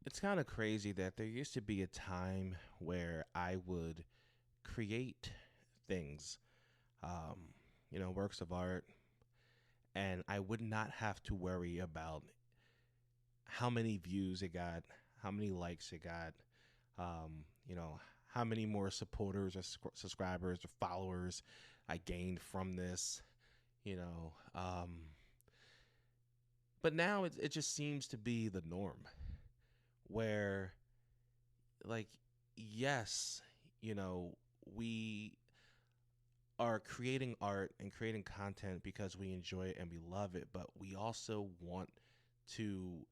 It's kind of crazy that there used to be a time where I would create things, um, works of art, and I would not have to worry about how many views it got, how many likes it got, how many more supporters or subscribers or followers I gained from this, you know. But now it just seems to be the norm where, like, yes, you know, we are creating art and creating content because we enjoy it and we love it, but we also want to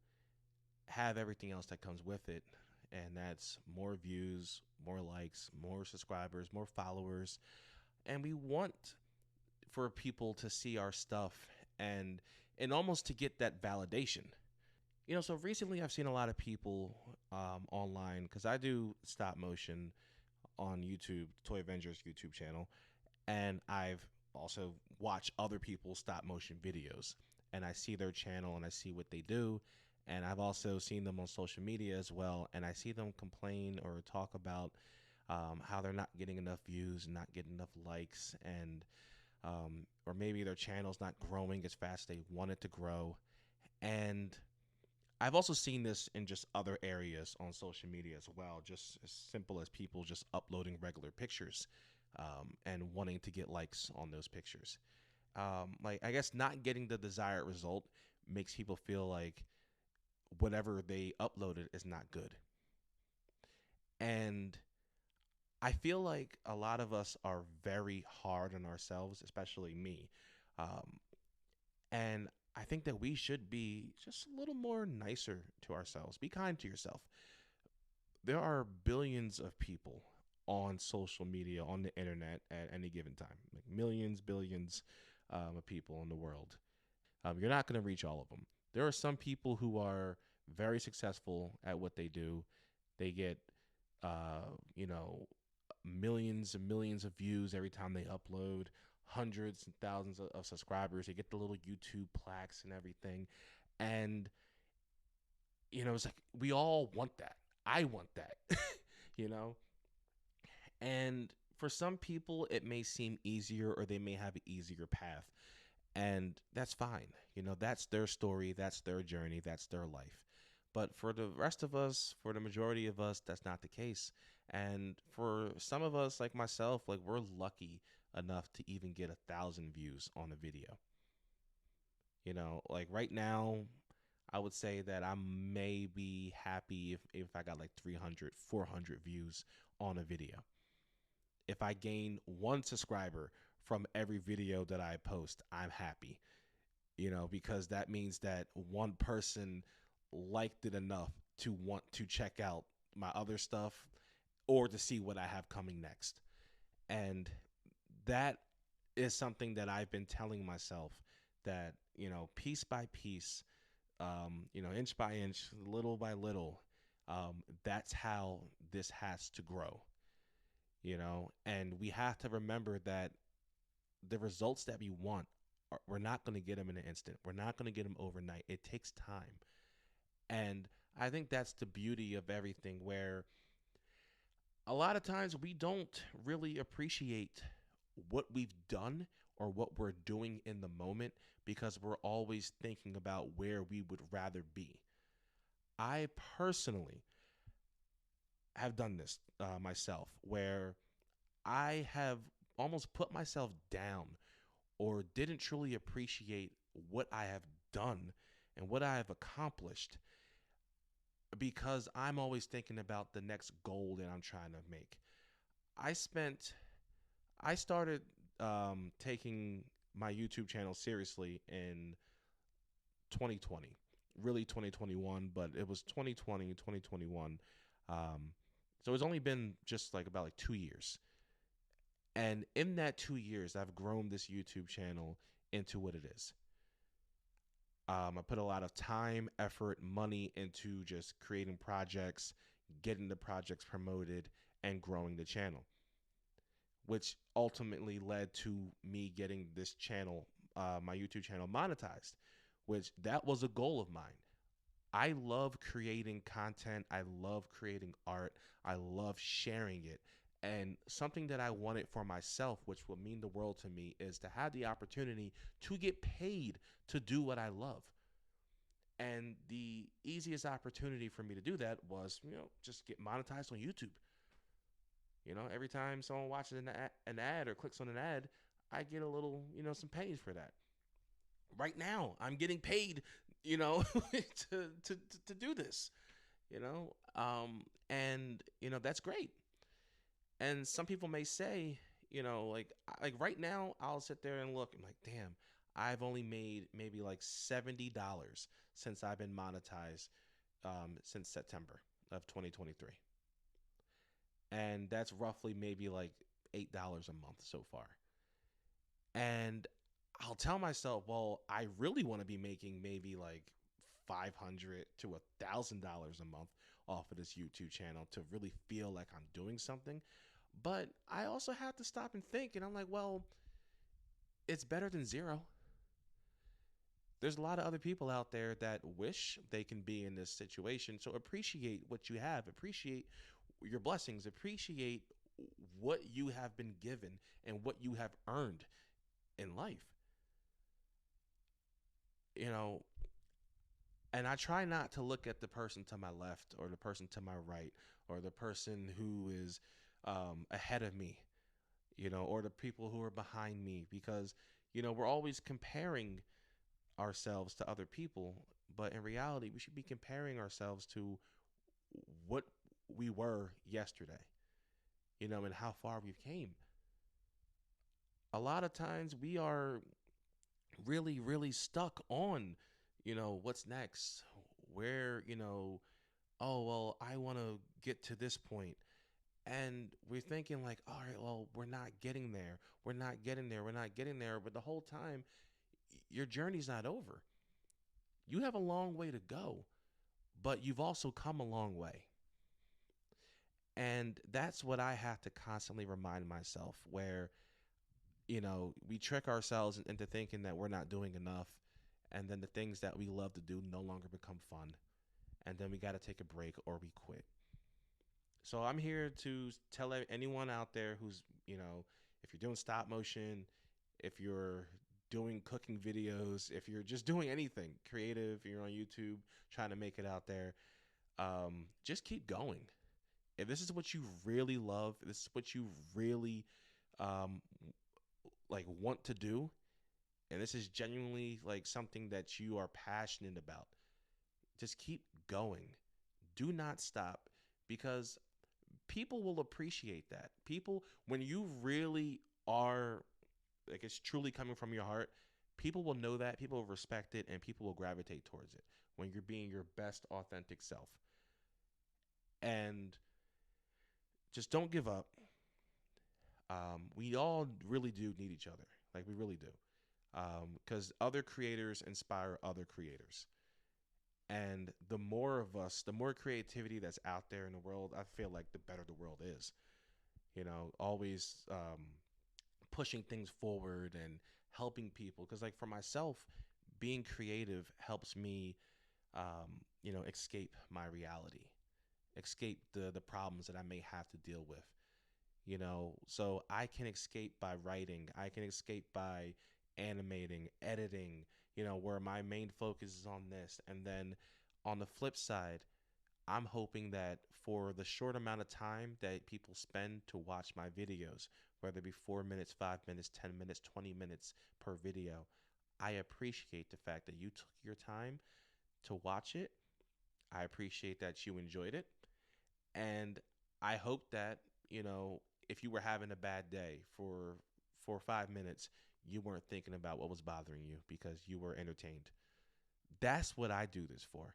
have everything else that comes with it. And that's more views, more likes, more subscribers, more followers. And we want for people to see our stuff and almost to get that validation. So recently I've seen a lot of people online because I do stop motion on YouTube, Toy Avengers YouTube channel, and I've also watched other people's stop motion videos, and I see their channel and I see what they do, and I've also seen them on social media as well, and I see them complain or talk about how they're not getting enough views, not getting enough likes, and or maybe their channel's not growing as fast as they want it to grow. And I've also seen this in just other areas on social media as well, just as simple as people just uploading regular pictures and wanting to get likes on those pictures. Like, I guess not getting the desired result makes people feel like whatever they uploaded is not good. And I feel like a lot of us are very hard on ourselves, especially me. Um, and I think that we should be just a little more nicer to ourselves. Be kind to yourself. There are billions of people on social media, on the internet at any given time, like millions, billions of people in the world. You're not going to reach all of them. There are some people who are very successful at what they do. They get, uh, you know, millions and millions of views every time they upload, hundreds and thousands of subscribers. They get the little YouTube plaques and everything. And, it's like we all want that. I want that, you know? And for some people, it may seem easier or they may have an easier path. And that's fine. That's their story, that's their journey, that's their life. But for the rest of us, for the majority of us, that's not the case. And for some of us, like myself, like we're lucky enough to even get 1,000 views on a video. Like right now, I would say that I may be happy if I got like 300, 400 views on a video. If I gain one subscriber from every video that I post, I'm happy, because that means that one person liked it enough to want to check out my other stuff or to see what I have coming next. And that is something that I've been telling myself that, piece by piece, inch by inch, little by little, that's how this has to grow, and we have to remember that the results that we want, we're not going to get them in an instant. We're not going to get them overnight. It takes time. And I think that's the beauty of everything, where a lot of times we don't really appreciate what we've done or what we're doing in the moment because we're always thinking about where we would rather be. I personally have done this myself, where I have almost put myself down or didn't truly appreciate what I have done and what I have accomplished because I'm always thinking about the next goal that I'm trying to make. I spent, I started taking my YouTube channel seriously in 2020, really 2021, but it was 2020, 2021. So it's only been just like about like 2 years. And in that 2 years, I've grown this YouTube channel into what it is. I put a lot of time, effort, money into just creating projects, getting the projects promoted, and growing the channel, which ultimately led to me getting this channel, my YouTube channel, monetized, which that was a goal of mine. I love creating content. I love creating art. I love sharing it. And something that I wanted for myself, which will mean the world to me, is to have the opportunity to get paid to do what I love. And the easiest opportunity for me to do that was, just get monetized on YouTube. Every time someone watches an ad or clicks on an ad, I get a little, some pennies for that. Right now, I'm getting paid, to do this, and that's great. And some people may say, like right now, I'll sit there and look. I'm like, damn, I've only made maybe like $70 since I've been monetized, since September of 2023, and that's roughly maybe like $8 a month so far. And I'll tell myself, well, I really want to be making maybe like $500 to $1,000 a month off of this YouTube channel to really feel like I'm doing something. But I also have to stop and think, and I'm like, well, it's better than zero. There's a lot of other people out there that wish they can be in this situation. So appreciate what you have, appreciate your blessings, appreciate what you have been given and what you have earned in life. You know, and I try not to look at the person to my left or the person to my right or the person who is ahead of me, or the people who are behind me, because we're always comparing ourselves to other people, but in reality we should be comparing ourselves to what we were yesterday, and how far we've came. A lot of times we are really, really stuck on, what's next, where, oh, well, I want to get to this point. And we're thinking, like, all right, well, we're not getting there. We're not getting there. We're not getting there. But the whole time, your journey's not over. You have a long way to go, but you've also come a long way. And that's what I have to constantly remind myself, where, we trick ourselves into thinking that we're not doing enough. And then the things that we love to do no longer become fun. And then we got to take a break or we quit. So I'm here to tell anyone out there who's, if you're doing stop motion, if you're doing cooking videos, if you're just doing anything creative, you're on YouTube trying to make it out there, just keep going. If this is what you really love, if this is what you really um, like want to do, and this is genuinely like something that you are passionate about, just keep going. Do not stop, because people will appreciate that. People, when you really are, like, it's truly coming from your heart, people will know that, people will respect it, and people will gravitate towards it when you're being your best authentic self. And just don't give up. We all really do need each other. Like, we really do. Because other creators inspire other creators. And the more of us, the more creativity that's out there in the world, I feel like the better the world is. Always pushing things forward and helping people. Because, like, for myself, being creative helps me, escape my reality, escape the problems that I may have to deal with. So I can escape by writing, I can escape by animating, editing, where my main focus is on this. And then on the flip side, I'm hoping that for the short amount of time that people spend to watch my videos, whether it be 4 minutes, 5 minutes, 10 minutes, 20 minutes per video, I appreciate the fact that you took your time to watch it. I appreciate that you enjoyed it. And I hope that, if you were having a bad day for 5 minutes, you weren't thinking about what was bothering you because you were entertained. That's what I do this for.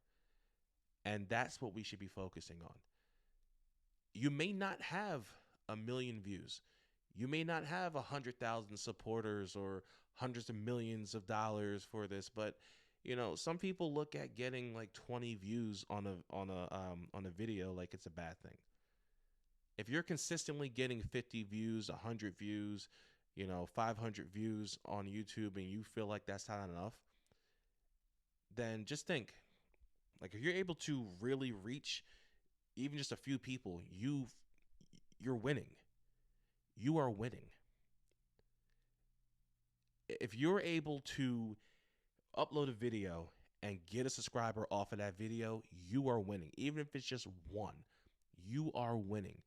And that's what we should be focusing on. You may not have a million views. You may not have 100,000 supporters or hundreds of millions of dollars for this, but some people look at getting like 20 views on a video like it's a bad thing. If you're consistently getting 50 views, 100 views, 500 views on YouTube, and you feel like that's not enough, then just think, Like if you're able to really reach even just a few people, you're winning. You are winning. If you're able to upload a video and get a subscriber off of that video, you are winning. Even if it's just one, you are winning.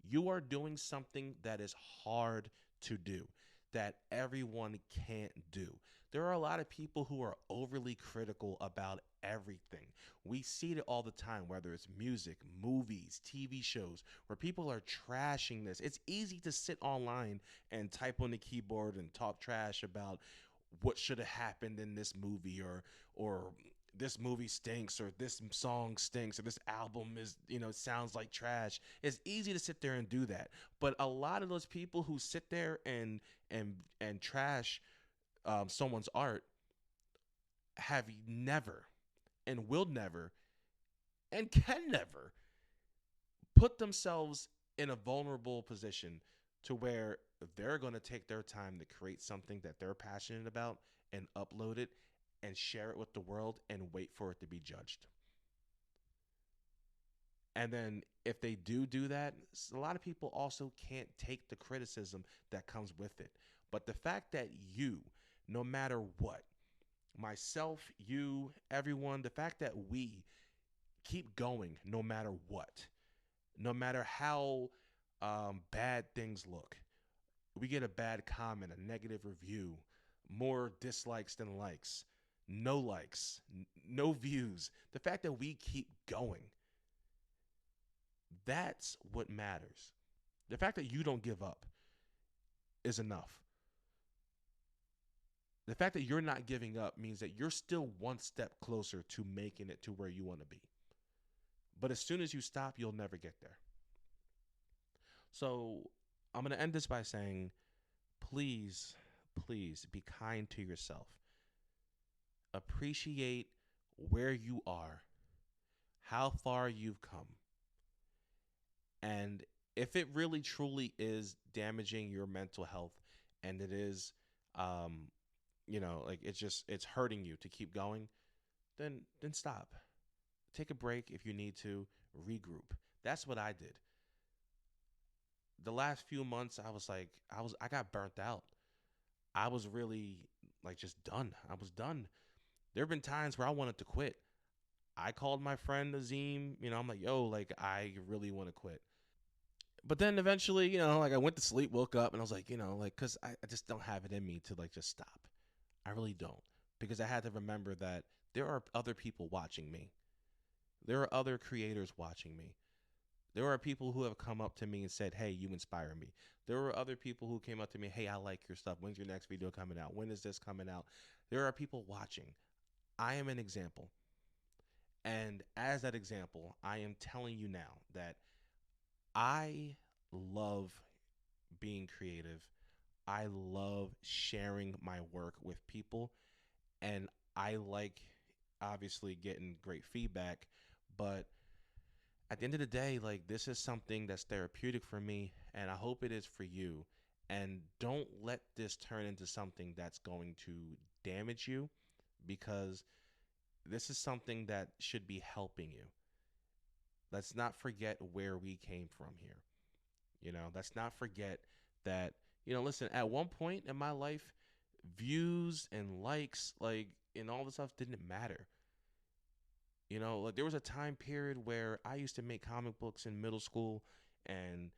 You are doing something that is hard to do, that everyone can't do. There are a lot of people who are overly critical about everything. We see it all the time, whether it's music, movies, TV shows, where people are trashing this. It's easy to sit online and type on the keyboard and talk trash about what should have happened in this movie, or this movie stinks, or this song stinks, or this album is, sounds like trash. It's easy to sit there and do that. But a lot of those people who sit there and trash someone's art have never and will never and can never put themselves in a vulnerable position to where they're going to take their time to create something that they're passionate about and upload it and share it with the world and wait for it to be judged. And then if they do that, a lot of people also can't take the criticism that comes with it. But the fact that you, no matter what, myself, you, everyone, the fact that we keep going no matter what, no matter how bad things look, we get a bad comment, a negative review, more dislikes than likes, no likes, no views. The fact that we keep going, that's what matters. The fact that you don't give up is enough. The fact that you're not giving up means that you're still one step closer to making it to where you want to be. But as soon as you stop, you'll never get there. So I'm going to end this by saying, please, please be kind to yourself. Appreciate where you are, how far you've come. And if it really truly is damaging your mental health, and it is, like it's hurting you to keep going, then stop. Take a break if you need to, regroup. That's what I did. The last few months, I got burnt out. I was really like just done. I was done. There have been times where I wanted to quit. I called my friend Azim, I'm like, yo, like I really want to quit. But then eventually, like I went to sleep, woke up, and I was like, cause I just don't have it in me to like just stop. I really don't. Because I had to remember that there are other people watching me. There are other creators watching me. There are people who have come up to me and said, hey, you inspire me. There were other people who came up to me, hey, I like your stuff. When's your next video coming out? When is this coming out? There are people watching. I am an example. And as that example, I am telling you now that I love being creative. I love sharing my work with people. And I like, obviously, getting great feedback. But at the end of the day, like this is something that's therapeutic for me, and I hope it is for you. And don't let this turn into something that's going to damage you, because this is something that should be helping you. Let's not forget where we came from here. Let's not forget that, listen, at one point in my life, views and likes, like, and all this stuff didn't matter. Like there was a time period where I used to make comic books in middle school, and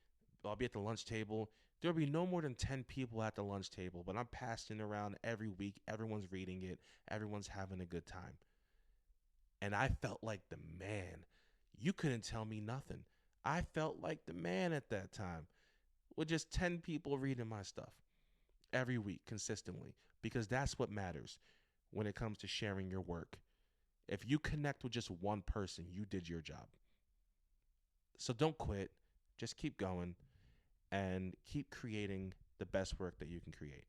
I'll be at the lunch table. There'll be no more than 10 people at the lunch table, but I'm passing it around every week. Everyone's reading it. Everyone's having a good time. And I felt like the man. You couldn't tell me nothing. I felt like the man at that time with just 10 people reading my stuff every week consistently, because that's what matters when it comes to sharing your work. If you connect with just one person, you did your job. So don't quit. Just keep going and keep creating the best work that you can create.